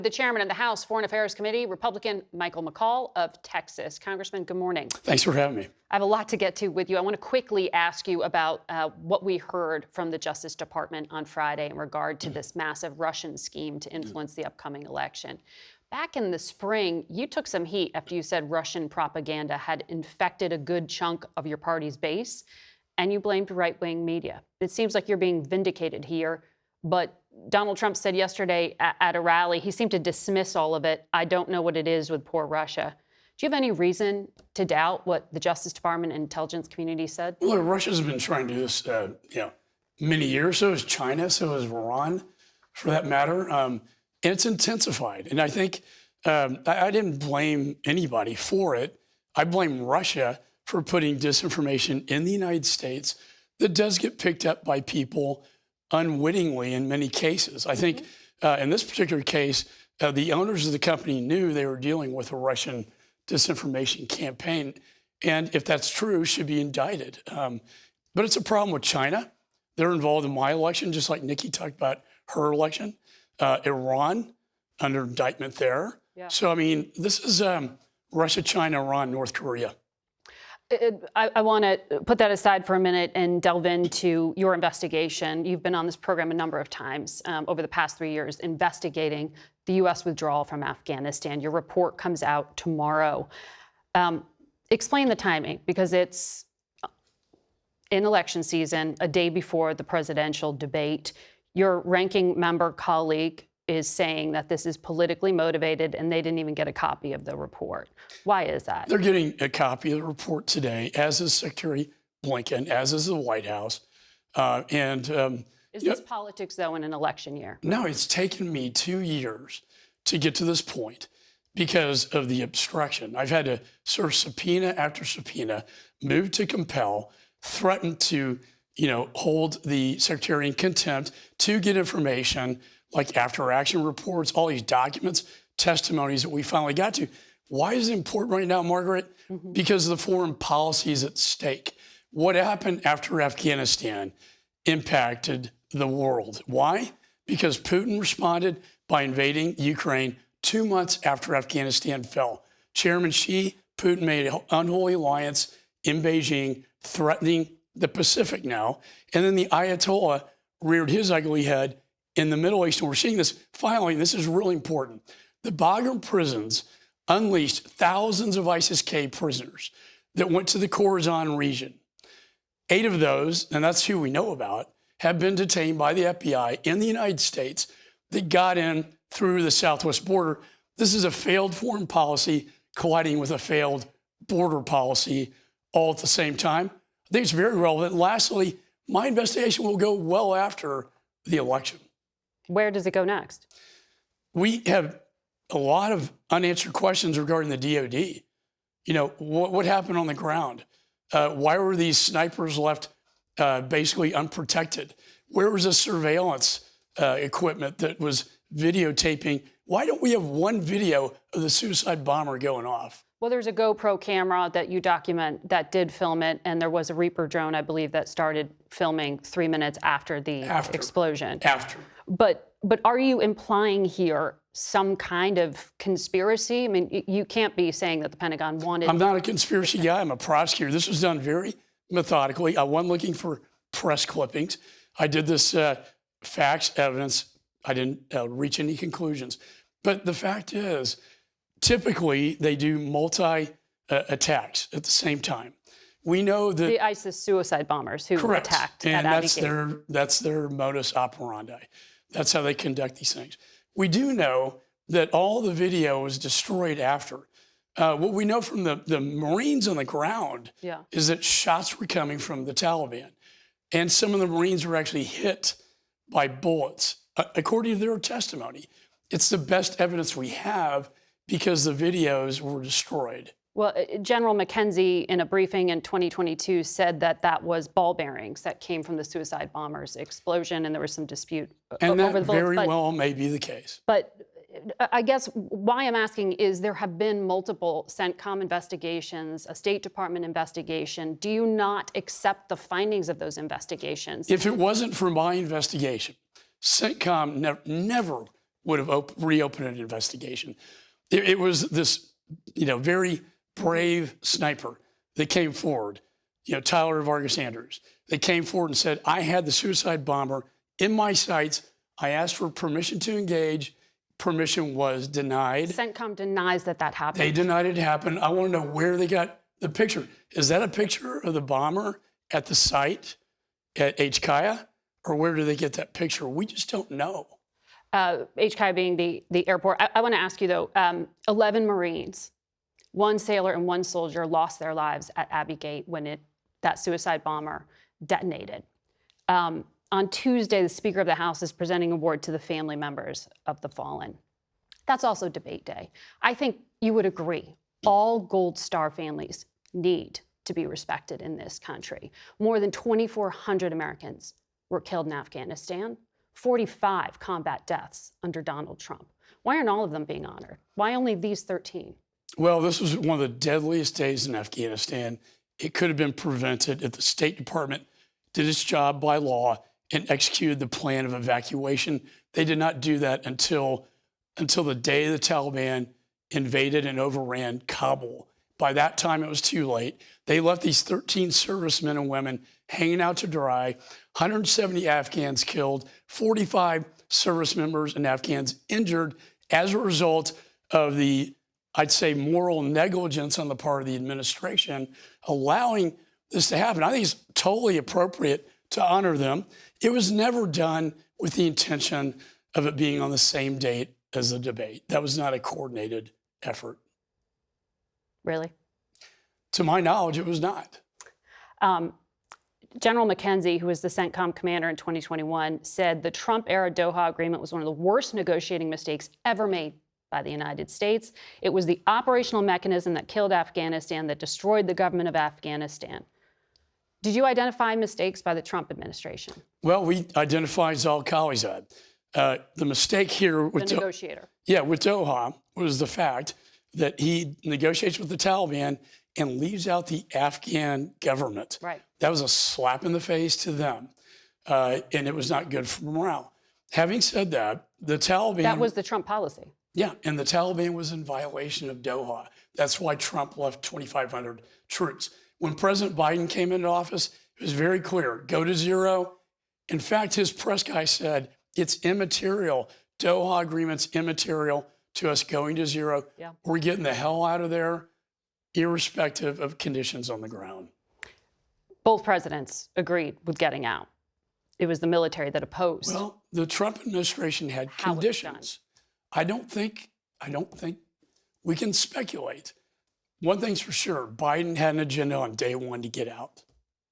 The chairman of the House Foreign Affairs Committee, Republican Michael McCaul of Texas. Congressman, good morning. Thanks for having me. I have a lot to get to with you. I want to quickly ask you about what we heard from the Justice Department on Friday in regard to this massive Russian scheme to influence the upcoming election. Back in the spring, you took some heat after you said Russian propaganda had infected a good chunk of your party's base, and you blamed right-wing media. It seems like you're being vindicated here, but Donald Trump said yesterday at a rally, he seemed to dismiss all of it. I don't know what it is with poor Russia. Do you have any reason to doubt what the Justice Department and intelligence community said? Well, Russia's been trying to do this, many years. So has China, so has Iran, for that matter. And it's intensified. And I think I didn't blame anybody for it. I blame Russia for putting disinformation in the United States that does get picked up by people unwittingly in many cases. I think in this particular case, the owners of the company knew they were dealing with a Russian disinformation campaign, and if that's true, should be indicted. But it's a problem with China. They're involved in my election, just like Nikki talked about her election. Iran, under indictment there. Yeah. So, I mean, this is Russia, China, Iran, North Korea. I want to put that aside for a minute and delve into your investigation. You've been on this program a number of times over the past 3 years investigating the U.S. withdrawal from Afghanistan. Your report comes out tomorrow. Explain the timing, because it's in election season, a day before the presidential debate. Your ranking member colleague is saying that this is politically motivated and they didn't even get a copy of the report. Why is that? They're getting a copy of the report today, as is Secretary Blinken, as is the White House. Is this politics, though, in an election year? No, it's taken me 2 years to get to this point because of the obstruction. I've had to serve subpoena after subpoena, move to compel, threaten to, hold the secretary in contempt to get information like after-action reports, all these documents, testimonies that we finally got to. Why is it important right now, Margaret? Because the foreign policy is at stake. What happened after Afghanistan impacted the world. Why? Because Putin responded by invading Ukraine 2 months after Afghanistan fell. Chairman Xi, Putin made an unholy alliance in Beijing, threatening the Pacific now. And then the Ayatollah reared his ugly head in the Middle East. And we're seeing this finally, and this is really important. The Bagram prisons unleashed thousands of ISIS-K prisoners that went to the Khorasan region. 8 of those, and that's who we know about, have been detained by the FBI in the United States that got in through the southwest border. This is a failed foreign policy colliding with a failed border policy all at the same time. I think it's very relevant. Lastly, my investigation will go well after the election. Where does it go next? We have a lot of unanswered questions regarding the DOD. What happened on the ground? Why were these snipers left basically unprotected? Where was the surveillance equipment that was videotaping? Why don't we have one video of the suicide bomber going off? Well, there's a GoPro camera that you document that did film it, and there was a Reaper drone, I believe, that started filming 3 minutes after the explosion. But are you implying here some kind of conspiracy? I mean, you can't be saying that the Pentagon wanted... I'm not a conspiracy guy. I'm a prosecutor. This was done very methodically. I wasn't looking for press clippings. I did this facts, evidence. I didn't reach any conclusions. But the fact is, typically, they do multi-attacks at the same time. We know that... The ISIS suicide bombers who attacked at Abbey Gate. That's their modus operandi. That's how they conduct these things. We do know that all the video was destroyed after. What we know from the Marines on the ground is that shots were coming from the Taliban. And some of the Marines were actually hit by bullets, according to their testimony. It's the best evidence we have because the videos were destroyed. Well, General McKenzie, in a briefing in 2022, said that was ball bearings that came from the suicide bombers' explosion, and there was some dispute over the bullets. And that very well may be the case. But I guess why I'm asking is there have been multiple CENTCOM investigations, a State Department investigation. Do you not accept the findings of those investigations? If it wasn't for my investigation, CENTCOM never would have reopened an investigation. It was this, very brave sniper that came forward, Tyler Vargas Sanders, that came forward and said, I had the suicide bomber in my sights. I asked for permission to engage. Permission was denied. CENTCOM denies that happened. They denied it happened. I want to know where they got the picture. Is that a picture of the bomber at the site at HKIA? Or where do they get that picture? We just don't know. HKIA being the airport. I want to ask you, though, 11 Marines, 1 sailor and 1 soldier lost their lives at Abbey Gate when that suicide bomber detonated. On Tuesday, the Speaker of the House is presenting an award to the family members of the fallen. That's also debate day. I think you would agree all Gold Star families need to be respected in this country. More than 2,400 Americans were killed in Afghanistan, 45 combat deaths under Donald Trump. Why aren't all of them being honored? Why only these 13? Well, this was one of the deadliest days in Afghanistan. It could have been prevented if the State Department did its job by law and executed the plan of evacuation. They did not do that until the day the Taliban invaded and overran Kabul. By that time, it was too late. They left these 13 servicemen and women hanging out to dry, 170 Afghans killed, 45 service members and Afghans injured as a result of the, I'd say, moral negligence on the part of the administration allowing this to happen. I think it's totally appropriate to honor them. It was never done with the intention of it being on the same date as the debate. That was not a coordinated effort. Really? To my knowledge, it was not. General McKenzie, who was the CENTCOM commander in 2021, said the Trump-era Doha agreement was one of the worst negotiating mistakes ever made by the United States. It was the operational mechanism that killed Afghanistan, that destroyed the government of Afghanistan. Did you identify mistakes by the Trump administration? Well, we identified Zal Khalilzad. The mistake here with the negotiator. With Doha was the fact that he negotiates with the Taliban and leaves out the Afghan government. Right. That was a slap in the face to them, and it was not good for morale. Having said that, the Taliban— That was the Trump policy. Yeah, and the Taliban was in violation of Doha. That's why Trump left 2,500 troops. When President Biden came into office, it was very clear, go to zero. In fact, his press guy said, it's immaterial. Doha agreement's immaterial to us going to zero. Yeah. We're getting the hell out of there, irrespective of conditions on the ground. Both presidents agreed with getting out. It was the military that opposed. Well, the Trump administration had How conditions. I don't think we can speculate. One thing's for sure, Biden had an agenda on day one to get out.